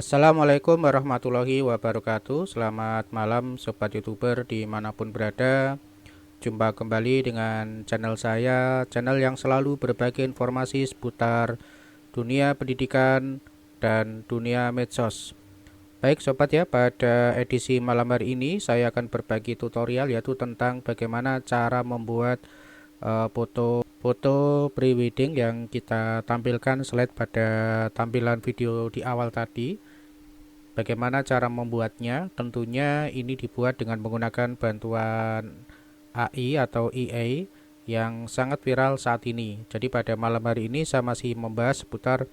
Assalamualaikum warahmatullahi wabarakatuh. Selamat malam sobat youtuber dimanapun berada. Jumpa kembali dengan channel saya, channel yang selalu berbagi informasi seputar dunia pendidikan dan dunia medsos. Baik sobat ya, pada edisi malam hari ini saya akan berbagi tutorial yaitu tentang bagaimana cara membuat foto pre-wedding yang kita tampilkan slide pada tampilan video di awal tadi. Bagaimana cara membuatnya? Tentunya ini dibuat dengan menggunakan bantuan AI atau EA yang sangat viral saat ini. Jadi pada malam hari ini saya masih membahas seputar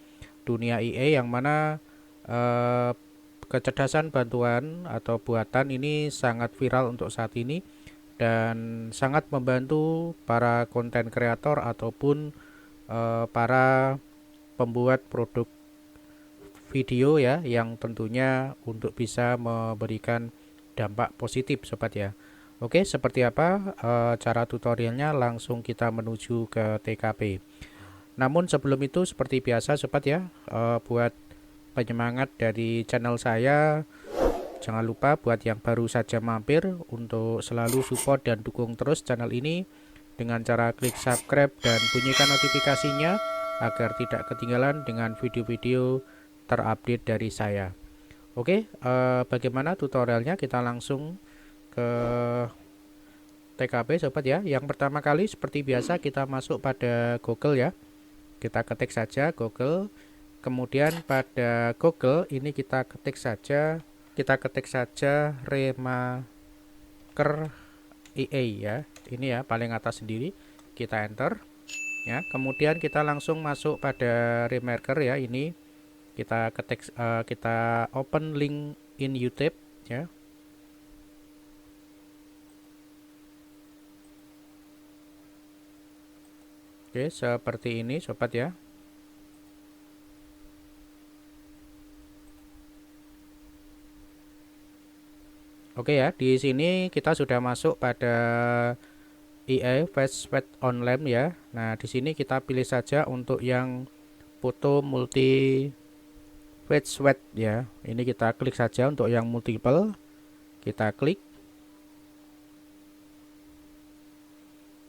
dunia EA yang mana eh, kecerdasan bantuan atau buatan ini sangat viral untuk saat ini dan sangat membantu para konten kreator ataupun para pembuat produk video ya, yang tentunya untuk bisa memberikan dampak positif sobat ya. Oke, seperti apa cara tutorialnya? Langsung kita menuju ke TKP. Namun sebelum itu seperti biasa sobat ya, buat penyemangat dari channel saya, jangan lupa buat yang baru saja mampir untuk selalu support dan dukung terus channel ini dengan cara klik subscribe dan bunyikan notifikasinya agar tidak ketinggalan dengan video-video terupdate dari saya. Oke, bagaimana tutorialnya? Kita langsung ke TKP sobat ya. Yang pertama kali seperti biasa kita masuk pada Google ya. Kita ketik saja Google. Kemudian pada Google ini kita ketik saja Remaker EA ya. Ini ya paling atas sendiri. Kita enter ya. Kemudian kita langsung masuk pada Remaker ya. Ini kita ketik kita open link in YouTube ya. Oke, seperti ini sobat ya. Oke ya, di sini kita sudah masuk pada EA Fast Sweat Online ya. Nah, di sini kita pilih saja untuk yang foto multi Fast Sweat ya. Ini kita klik saja untuk yang multiple. Kita klik.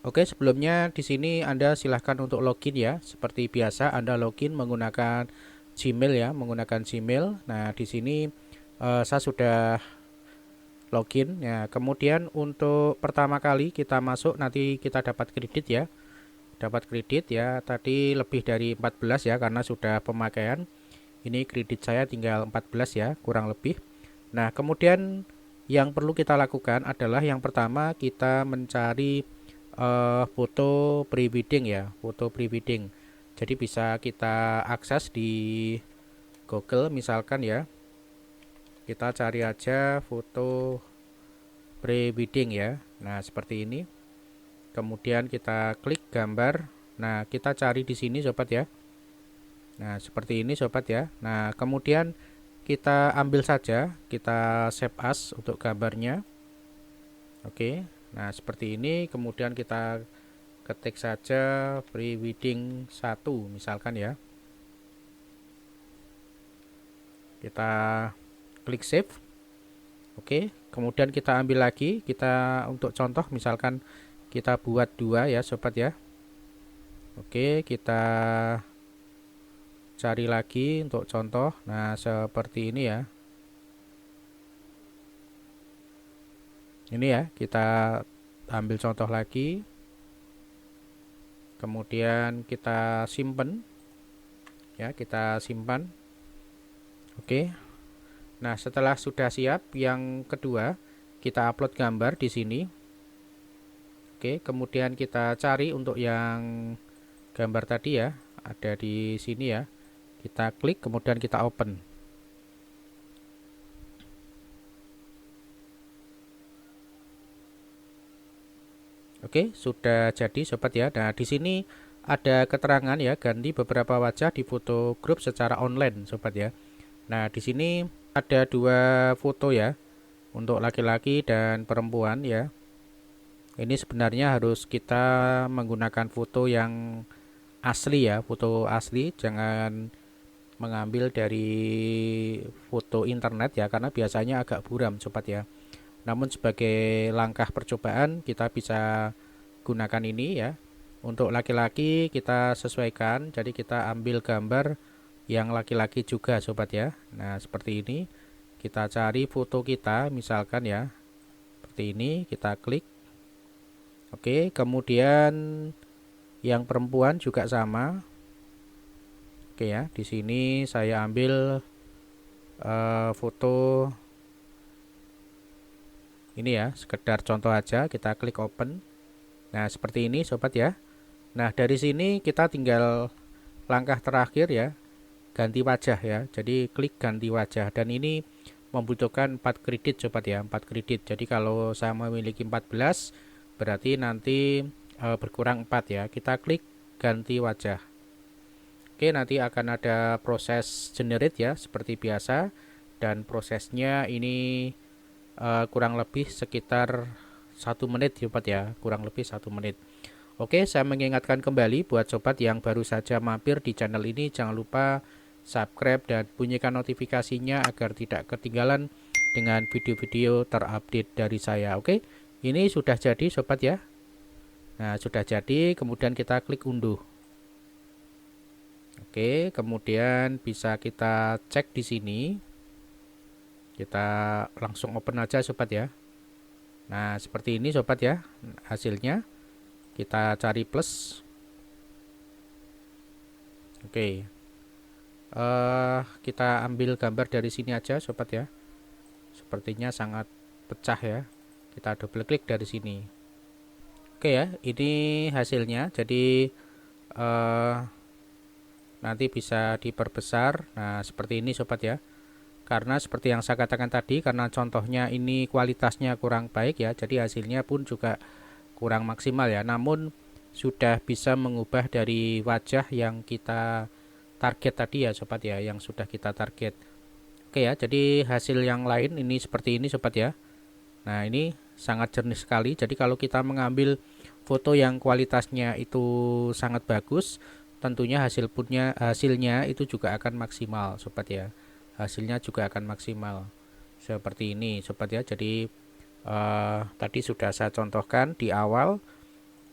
Oke, sebelumnya di sini Anda silahkan untuk login ya. Seperti biasa Anda login menggunakan Gmail ya, menggunakan Gmail. Nah, di sini saya sudah login ya. Kemudian untuk pertama kali kita masuk nanti kita dapat kredit ya. Dapat kredit ya. Tadi lebih dari 14 ya karena sudah pemakaian. Ini kredit saya tinggal 14 ya, kurang lebih. Nah, kemudian yang perlu kita lakukan adalah yang pertama kita mencari foto pre-wedding ya, foto pre-wedding. Jadi bisa kita akses di Google misalkan ya. Kita cari aja foto pre-wedding ya. Nah, seperti ini. Kemudian kita klik gambar. Nah, kita cari di sini sobat ya. Nah, seperti ini sobat ya. Nah, kemudian kita ambil saja, kita save as untuk gambarnya. Oke. Nah, seperti ini. Kemudian kita ketik saja pre-wedding 1 misalkan ya. Kita klik save. Oke, kemudian kita ambil lagi, kita untuk contoh misalkan kita buat 2 ya sobat ya. Oke, kita cari lagi untuk contoh. Nah, seperti ini ya. Ini ya, kita ambil contoh lagi. Kemudian kita simpan. Ya, kita simpan. Oke. Nah, setelah sudah siap, yang kedua kita upload gambar di sini. Oke, kemudian kita cari untuk yang gambar tadi ya, ada di sini ya. Kita klik, kemudian kita open. Oke, sudah jadi sobat ya. Nah, di sini ada keterangan ya, ganti beberapa wajah di foto grup secara online sobat ya. Nah, di sini ada 2 foto ya, untuk laki-laki dan perempuan ya. Ini sebenarnya harus kita menggunakan foto yang asli ya, foto asli, jangan mengambil dari foto internet ya, karena biasanya agak buram sobat ya. Namun sebagai langkah percobaan kita bisa gunakan ini ya. Untuk laki-laki kita sesuaikan, jadi kita ambil gambar yang laki-laki juga sobat ya. Nah seperti ini, kita cari foto kita misalkan ya, seperti ini, kita klik. Oke, kemudian yang perempuan juga sama. Oke ya, di sini saya ambil foto ini ya, sekedar contoh aja, kita klik open. Nah seperti ini sobat ya. Nah dari sini kita tinggal langkah terakhir ya, ganti wajah ya. Jadi klik ganti wajah, dan ini membutuhkan 4 kredit sobat ya, 4 kredit. Jadi kalau saya memiliki 14, berarti nanti berkurang 4 ya. Kita klik ganti wajah. Oke, nanti akan ada proses generate ya seperti biasa, dan prosesnya ini kurang lebih sekitar 1 menit sobat ya, kurang lebih 1 menit. Oke, saya mengingatkan kembali buat sobat yang baru saja mampir di channel ini, jangan lupa subscribe dan bunyikan notifikasinya agar tidak ketinggalan dengan video-video terupdate dari saya. Oke, ini sudah jadi sobat ya. Nah sudah jadi, kemudian kita klik unduh. Oke, kemudian bisa kita cek di sini. Kita langsung open aja sobat ya. Nah seperti ini sobat ya hasilnya. Kita cari plus. Oke, kita ambil gambar dari sini aja sobat ya. Sepertinya sangat pecah ya. Kita double klik dari sini. Oke ya, ini hasilnya. Jadi nanti bisa diperbesar. Nah seperti ini sobat ya. Karena seperti yang saya katakan tadi, karena contohnya ini kualitasnya kurang baik ya, jadi hasilnya pun juga kurang maksimal ya. Namun sudah bisa mengubah dari wajah yang kita target tadi ya sobat ya, yang sudah kita target. Oke ya, jadi hasil yang lain ini seperti ini sobat ya. Nah ini sangat jernih sekali. Jadi kalau kita mengambil foto yang kualitasnya itu sangat bagus, tentunya hasilnya itu juga akan maksimal sobat ya. Hasilnya juga akan maksimal seperti ini sobat ya. Jadi tadi sudah saya contohkan di awal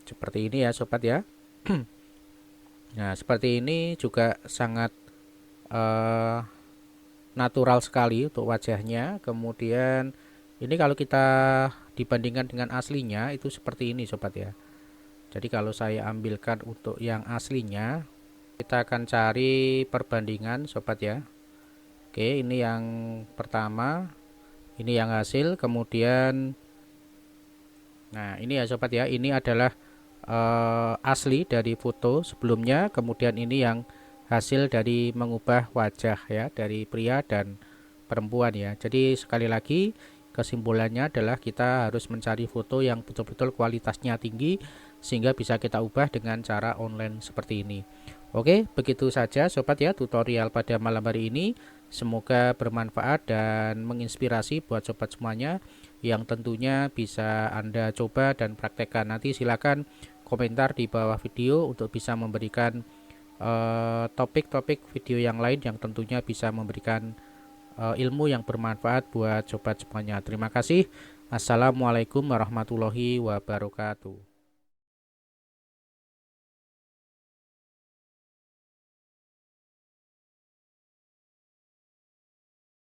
seperti ini ya sobat ya. Nah seperti ini juga sangat natural sekali untuk wajahnya. Kemudian ini kalau kita dibandingkan dengan aslinya itu seperti ini sobat ya. Jadi kalau saya ambilkan untuk yang aslinya, kita akan cari perbandingan sobat ya. Oke, ini yang pertama, ini yang hasil. Kemudian nah ini ya sobat ya, ini adalah asli dari foto sebelumnya. Kemudian ini yang hasil dari mengubah wajah ya, dari pria dan perempuan ya. Jadi sekali lagi kesimpulannya adalah kita harus mencari foto yang betul-betul kualitasnya tinggi sehingga bisa kita ubah dengan cara online seperti ini. Oke, begitu saja sobat ya tutorial pada malam hari ini. Semoga bermanfaat dan menginspirasi buat sobat semuanya, yang tentunya bisa Anda coba dan praktekkan. Nanti silakan komentar di bawah video untuk bisa memberikan topik-topik video yang lain yang tentunya bisa memberikan ilmu yang bermanfaat buat sobat semuanya. Terima kasih. Assalamualaikum warahmatullahi wabarakatuh.